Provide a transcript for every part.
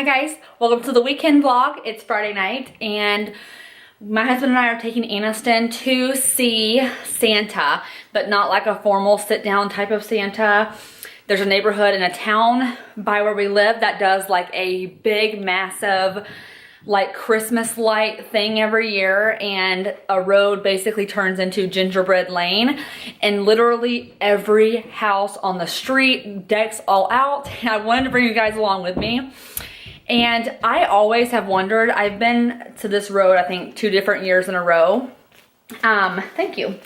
Hi guys, welcome to the weekend vlog. It's Friday night and my husband and I are taking Aniston to see Santa, but not like a formal sit down type of Santa. There's a neighborhood in a town by where we live that does like a big massive like Christmas light thing every year, and a road basically turns into Gingerbread Lane, and literally every house on the street decks all out. And I wanted to bring you guys along with me. And I always have wondered, I've been to this road I think 2 different years in a row. Thank you.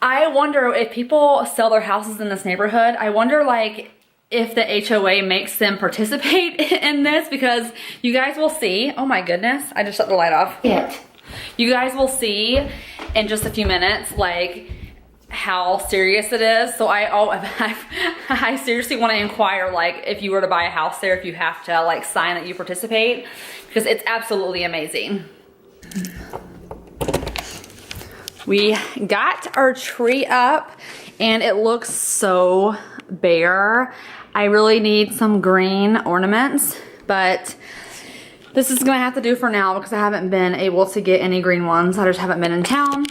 I wonder if people sell their houses in this neighborhood. I wonder like if the HOA makes them participate in this, because you guys will see, oh my goodness, I just shut the light off. You guys will see in just a few minutes like how serious it is. So I seriously want to inquire like if you were to buy a house there, if you have to like sign that you participate, because it's absolutely amazing. We got our tree up and it looks so bare. I really need some green ornaments, but this is gonna have to do for now because I haven't been able to get any green ones. I just haven't been in town.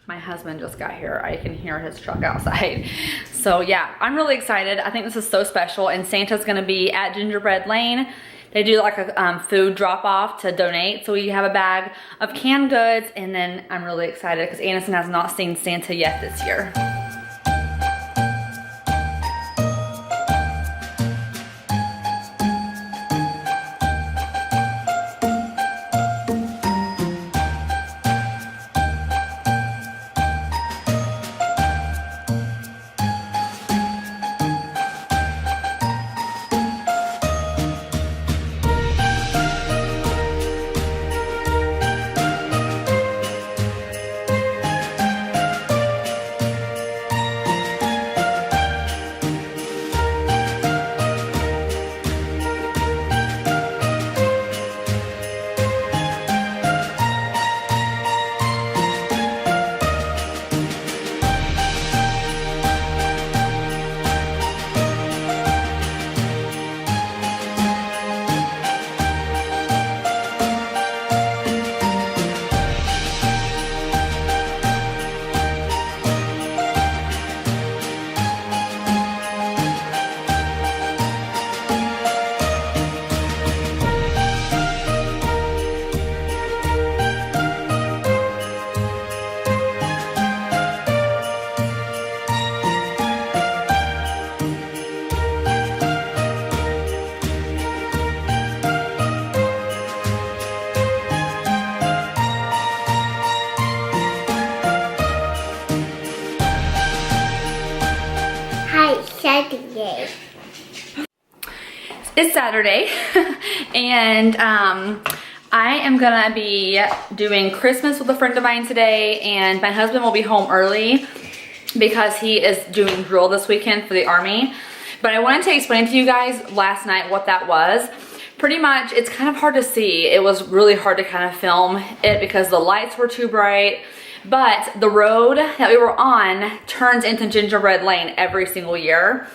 My husband just got here. I can hear his truck outside. So yeah, I'm really excited. I think this is so special, and Santa's gonna be at Gingerbread Lane. They do like a food drop off to donate. So we have a bag of canned goods, and then I'm really excited because Aniston has not seen Santa yet this year. Saturday. It's Saturday and I am gonna be doing Christmas with a friend of mine today, and my husband will be home early because he is doing drill this weekend for the Army. But I wanted to explain to you guys last night what that was. Pretty much, it's kind of hard to see. It was really hard to kind of film it because the lights were too bright. But the road that we were on turns into Gingerbread Lane every single year.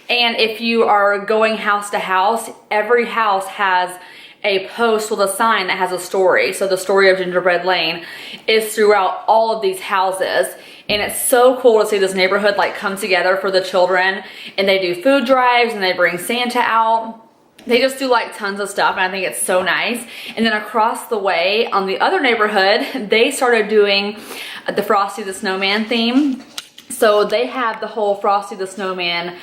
And if you are going house to house, every house has a post with a sign that has a story. So the story of Gingerbread Lane is throughout all of these houses. And it's so cool to see this neighborhood like come together for the children. And they do food drives and they bring Santa out. They just do like tons of stuff, and I think it's so nice. And then across the way on the other neighborhood, they started doing the Frosty the Snowman theme. So they have the whole Frosty the Snowman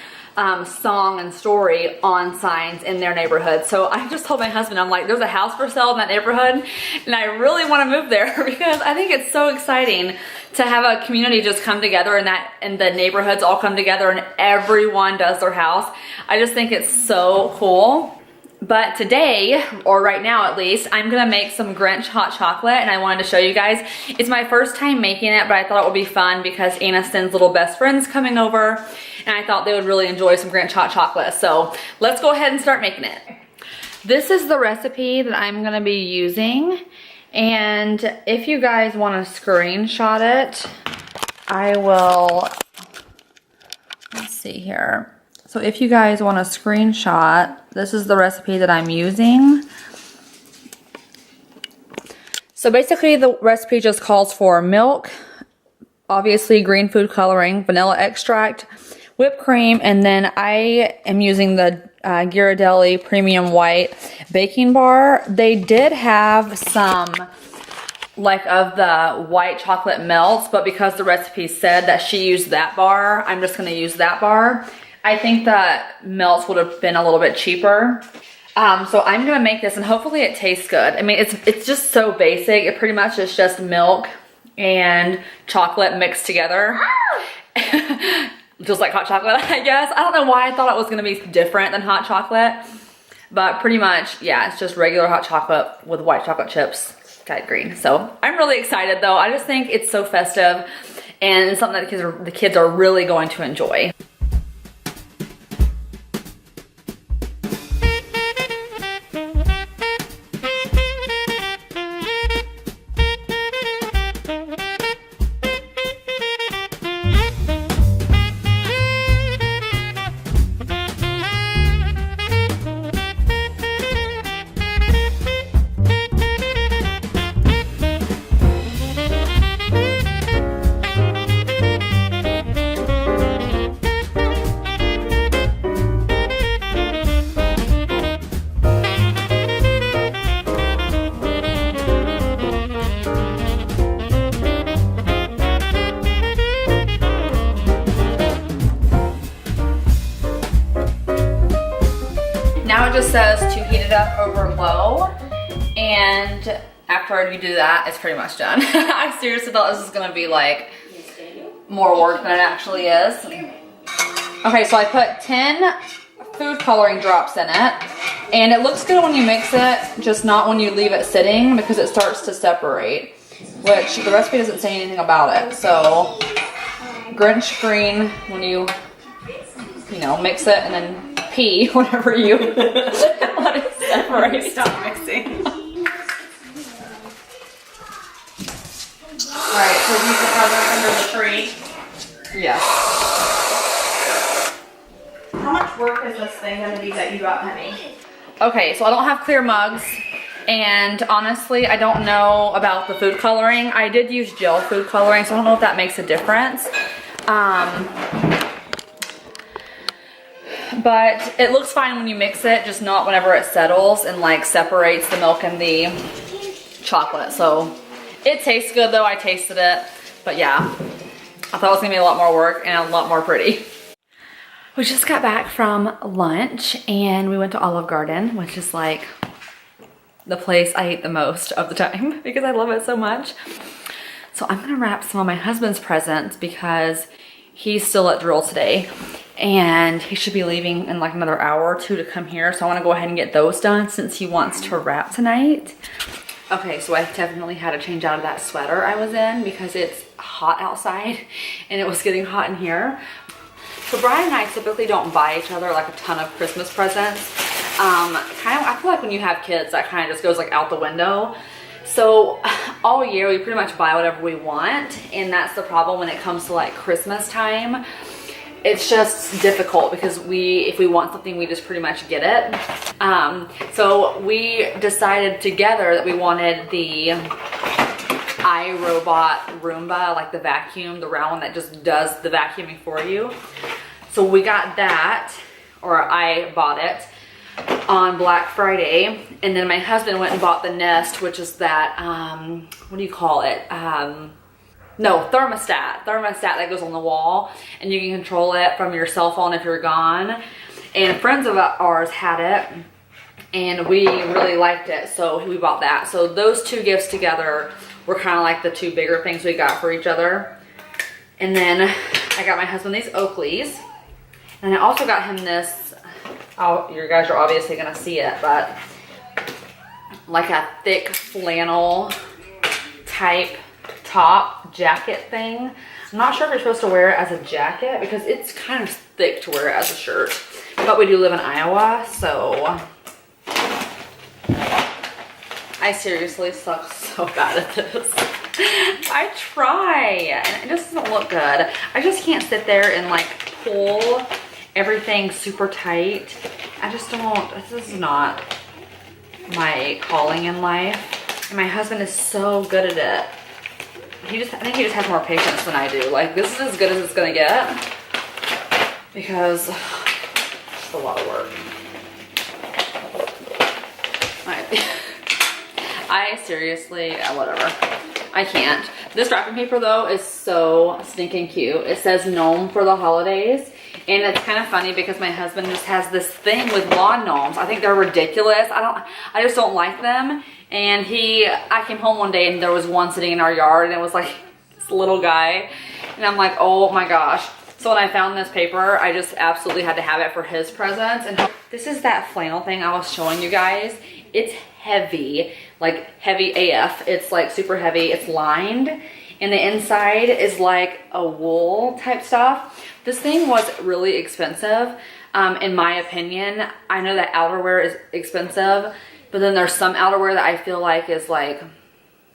song and story on signs in their neighborhood. So I just told my husband, I'm like, there's a house for sale in that neighborhood and I really want to move there because I think it's so exciting to have a community just come together, and the neighborhoods all come together and everyone does their house. I just think it's so cool. But today, or right now at least, I'm gonna make some Grinch hot chocolate, and I wanted to show you guys. It's my first time making it, but I thought it would be fun because Aniston's little best friend's coming over, and I thought they would really enjoy some Grinch hot chocolate. So let's go ahead and start making it. This is the recipe that I'm gonna be using, and if you guys wanna screenshot it, I will, let's see here. So if you guys want a screenshot, this is the recipe that I'm using. So basically the recipe just calls for milk, obviously green food coloring, vanilla extract, whipped cream, and then I am using the Ghirardelli Premium White baking bar. They did have some like of the white chocolate melts, but because the recipe said that she used that bar, I'm just gonna use that bar. I think that melts would have been a little bit cheaper. So I'm gonna make this and hopefully it tastes good. I mean, it's just so basic. It pretty much is just milk and chocolate mixed together. Just like hot chocolate, I guess. I don't know why I thought it was gonna be different than hot chocolate, but pretty much, yeah, it's just regular hot chocolate with white chocolate chips, dyed green. So I'm really excited though. I just think it's so festive and it's something that the kids are really going to enjoy. Now it just says to heat it up over low, and after you do that, it's pretty much done. I seriously thought this was gonna be like more work than it actually is. Okay, so I put 10 food coloring drops in it, and it looks good when you mix it, just not when you leave it sitting because it starts to separate, which the recipe doesn't say anything about it. So Grinch green when you know, mix it, and then pee whenever you let it separate. Stop mixing. Alright, so you can have it under the tree. Yes. How much work is this thing gonna be that you got, honey? Okay, so I don't have clear mugs, and honestly, I don't know about the food coloring. I did use gel food coloring, so I don't know if that makes a difference. But it looks fine when you mix it, just not whenever it settles and like separates the milk and the chocolate. So it tastes good though, I tasted it. But yeah, I thought it was gonna be a lot more work and a lot more pretty. We just got back from lunch and we went to Olive Garden, which is like the place I eat the most of the time because I love it so much. So I'm gonna wrap some of my husband's presents because he's still at drill today and he should be leaving in like another hour or two to come here. So I wanna go ahead and get those done since he wants to wrap tonight. Okay, so I definitely had to change out of that sweater I was in because it's hot outside and it was getting hot in here. So Bryon and I typically don't buy each other like a ton of Christmas presents. I feel like when you have kids, that kind of just goes like out the window. So all year we pretty much buy whatever we want, and that's the problem when it comes to like Christmas time. It's just difficult because if we want something, we just pretty much get it. So we decided together that we wanted the iRobot Roomba, like the vacuum, the round one that just does the vacuuming for you. So we got that, or I bought it on Black Friday, and then my husband went and bought the Nest, which is that, what do you call it? No, thermostat that goes on the wall, and you can control it from your cell phone if you're gone. And friends of ours had it, and we really liked it, so we bought that. So those two gifts together were kind of like the two bigger things we got for each other. And then I got my husband these Oakleys, and I also got him this, oh, you guys are obviously gonna see it, but like a thick flannel type top jacket thing. I'm not sure if you're supposed to wear it as a jacket because it's kind of thick to wear it as a shirt, but we do live in Iowa, so I seriously suck so bad at this. I try and it just doesn't look good. I just can't sit there and like pull everything super tight. I just don't, this is not my calling in life. And my husband is so good at it. I think he just has more patience than I do. Like, this is as good as it's gonna get because it's a lot of work. I seriously, whatever. I can't. This wrapping paper though is so stinking cute. It says gnome for the holidays. And it's kind of funny because my husband just has this thing with lawn gnomes. I think they're ridiculous. I just don't like them. And I came home one day and there was one sitting in our yard and it was like this little guy. And I'm like, oh my gosh. So when I found this paper, I just absolutely had to have it for his presents. And this is that flannel thing I was showing you guys. It's heavy, like heavy AF. It's like super heavy. It's lined. And the inside is like a wool type stuff. This thing was really expensive, in my opinion. I know that outerwear is expensive, but then there's some outerwear that I feel like is like,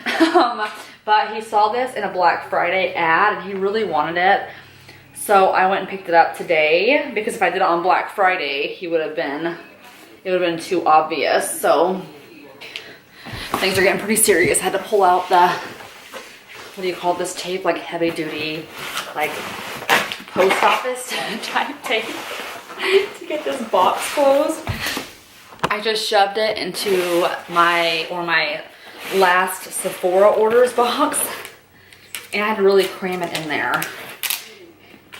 but he saw this in a Black Friday ad and he really wanted it. So I went and picked it up today because if I did it on Black Friday, it would have been too obvious. So things are getting pretty serious. I had to pull out the, what do you call this tape? Like heavy duty, like post office type tape to get this box closed. I just shoved it into my last Sephora orders box and I had to really cram it in there.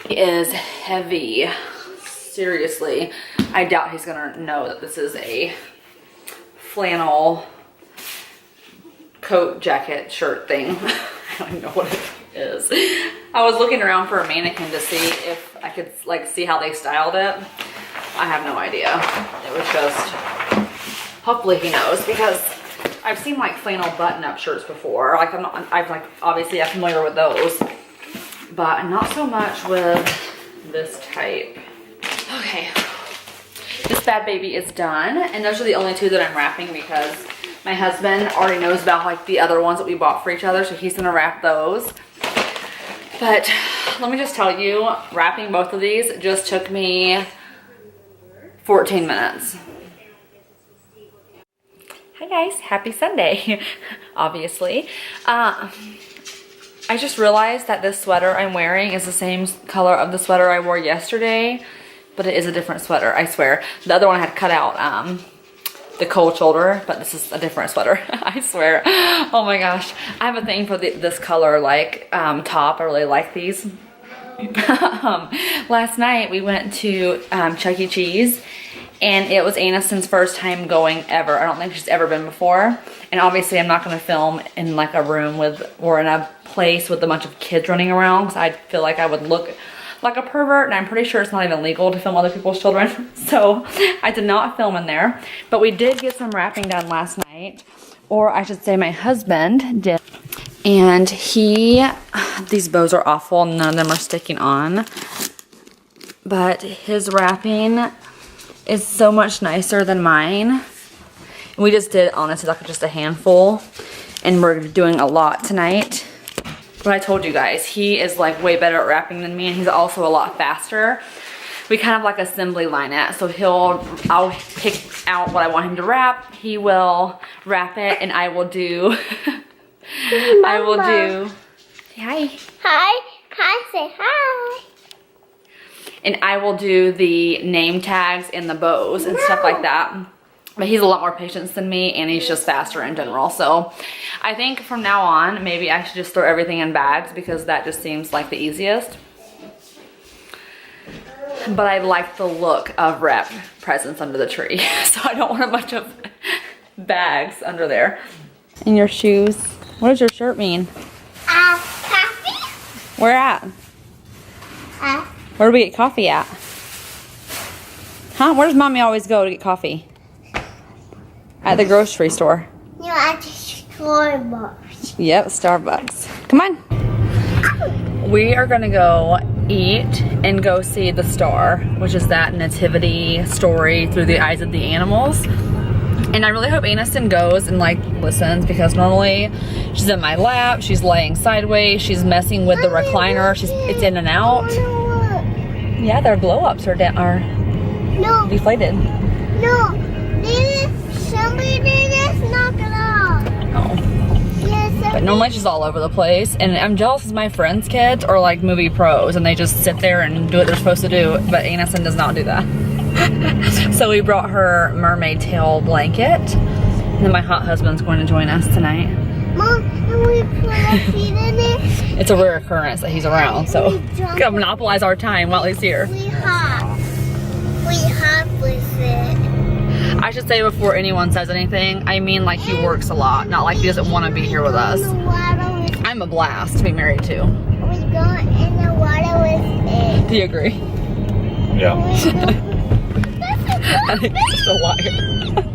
It is heavy. Seriously, I doubt he's gonna know that this is a flannel coat, jacket, shirt thing. I don't even know what it is. I was looking around for a mannequin to see if I could like see how they styled it. I have no idea. It was just, hopefully he knows because I've seen like flannel button-up shirts before. Like obviously I'm familiar with those, but not so much with this type. Okay, this bad baby is done, and those are the only two that I'm wrapping because my husband already knows about like the other ones that we bought for each other, so he's gonna wrap those. But let me just tell you, wrapping both of these just took me 14 minutes. Hi guys, happy Sunday, obviously. I just realized that this sweater I'm wearing is the same color of the sweater I wore yesterday, but it is a different sweater, I swear. The other one I had cut out the cold shoulder, but this is a different sweater, I swear. Oh my gosh, I have a thing for this color, like top. I really like these. Last night we went to Chuck E. Cheese, and it was Aniston's first time going ever. I don't think she's ever been before. And obviously I'm not gonna film in like a room or in a place with a bunch of kids running around because I feel like I would look like a pervert, and I'm pretty sure it's not even legal to film other people's children. So I did not film in there, but we did get some wrapping done last night, or I should say my husband did. And these bows are awful, none of them are sticking on, but his wrapping is so much nicer than mine. We just did, honestly, like just a handful, and we're doing a lot tonight. But I told you guys, he is like way better at wrapping than me, and he's also a lot faster. We kind of like assembly line it, so I'll pick out what I want him to wrap, he will wrap it, and I will do, say hi. Hi, say hi. And I will do the name tags and the bows and stuff like that. But he's a lot more patient than me, and he's just faster in general. So I think from now on, maybe I should just throw everything in bags because that just seems like the easiest. But I like the look of wrapped presents under the tree. So I don't want a bunch of bags under there. And your shoes. What does your shirt mean? Coffee? Where at? Where do we get coffee at? Huh? Where does mommy always go to get coffee? At the grocery store. No, at the Starbucks. Yep, Starbucks. Come on. We are gonna go eat and go see the Star, which is that nativity story through the eyes of the animals. And I really hope Aniston goes and like listens, because normally she's in my lap, she's laying sideways, she's messing with the recliner, it's in and out. Yeah, their blow-ups are No, deflated. no. Somebody just knock it off. Oh. Yes, But normally she's all over the place, and I'm jealous because my friends' kids are like movie pros and they just sit there and do what they're supposed to do, but Anison does not do that. So we brought her mermaid tail blanket, and then my hot husband's going to join us tonight. Mom, can we put a seat in it? It's a rare occurrence that he's around, so gotta monopolize our time while he's here. We hop with it. I should say before anyone says anything, I mean like he works a lot, not like he doesn't want to be here with us. I'm a blast to be married to. We go in the water with it. Do you agree? Yeah. I think he's just a liar.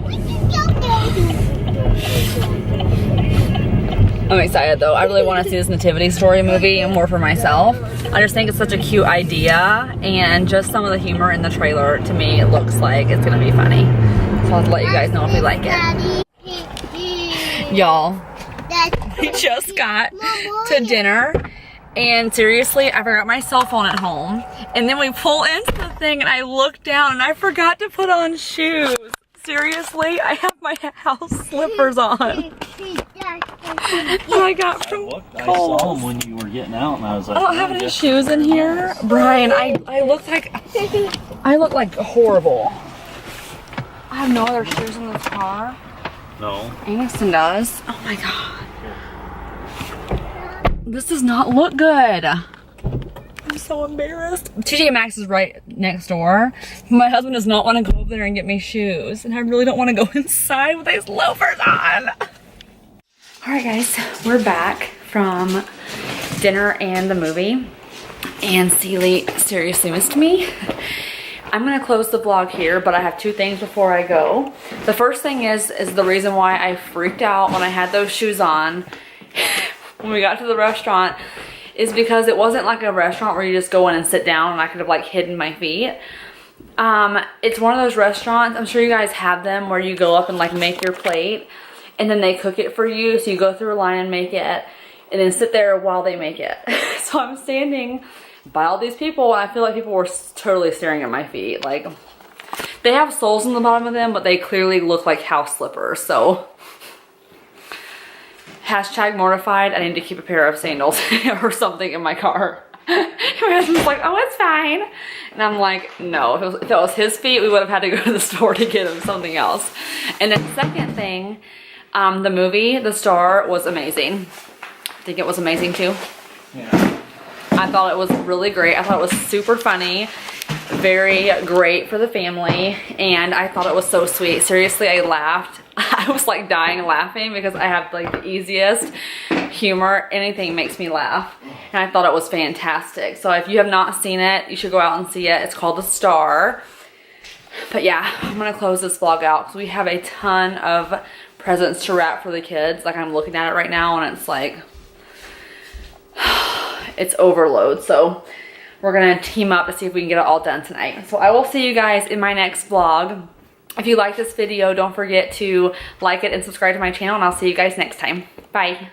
I'm excited though. I really want to see this Nativity Story movie and more for myself. I just think it's such a cute idea, and just some of the humor in the trailer, to me, it looks like it's gonna be funny. So I'll have to let you guys know if we like it. Y'all, we just got to dinner, and seriously, I forgot my cell phone at home. And then we pull into the thing and I look down and I forgot to put on shoes. Seriously, I have my house slippers on. That I got from I saw Kohl's. them when you were getting out, and I was like, I don't have any shoes in here. Bryon, I look like horrible. I have no other shoes in this car. No. Anison does. Oh my god. This does not look good. I'm so embarrassed. TJ Maxx is right next door. My husband does not want to go over there and get me shoes, and I really don't want to go inside with these loafers on. Alright guys, we're back from dinner and the movie, and Celie seriously missed me. I'm gonna close the vlog here, but I have two things before I go. The first thing is the reason why I freaked out when I had those shoes on when we got to the restaurant, is because it wasn't like a restaurant where you just go in and sit down and I could have like hidden my feet. It's one of those restaurants, I'm sure you guys have them, where you go up and like make your plate and then they cook it for you. So you go through a line and make it and then sit there while they make it. So I'm standing by all these people and I feel like people were totally staring at my feet. Like, they have soles in the bottom of them, but they clearly look like house slippers. So hashtag mortified. I need to keep a pair of sandals or something in my car. My husband's like, oh, it's fine. And I'm like, no, if it was his feet, we would have had to go to the store to get him something else. And then second thing, the movie, The Star, was amazing. I think it was amazing too. Yeah. I thought it was really great. I thought it was super funny, very great for the family, and I thought it was so sweet. Seriously, I laughed. I was like dying laughing because I have like the easiest humor. Anything makes me laugh, and I thought it was fantastic. So if you have not seen it, you should go out and see it. It's called The Star. But yeah, I'm gonna close this vlog out because we have a ton of presents to wrap for the kids. Like, I'm looking at it right now and it's like, it's overload. So we're gonna team up to see if we can get it all done tonight. So I will see you guys in my next vlog. If you like this video, don't forget to like it and subscribe to my channel, and I'll see you guys next time. Bye.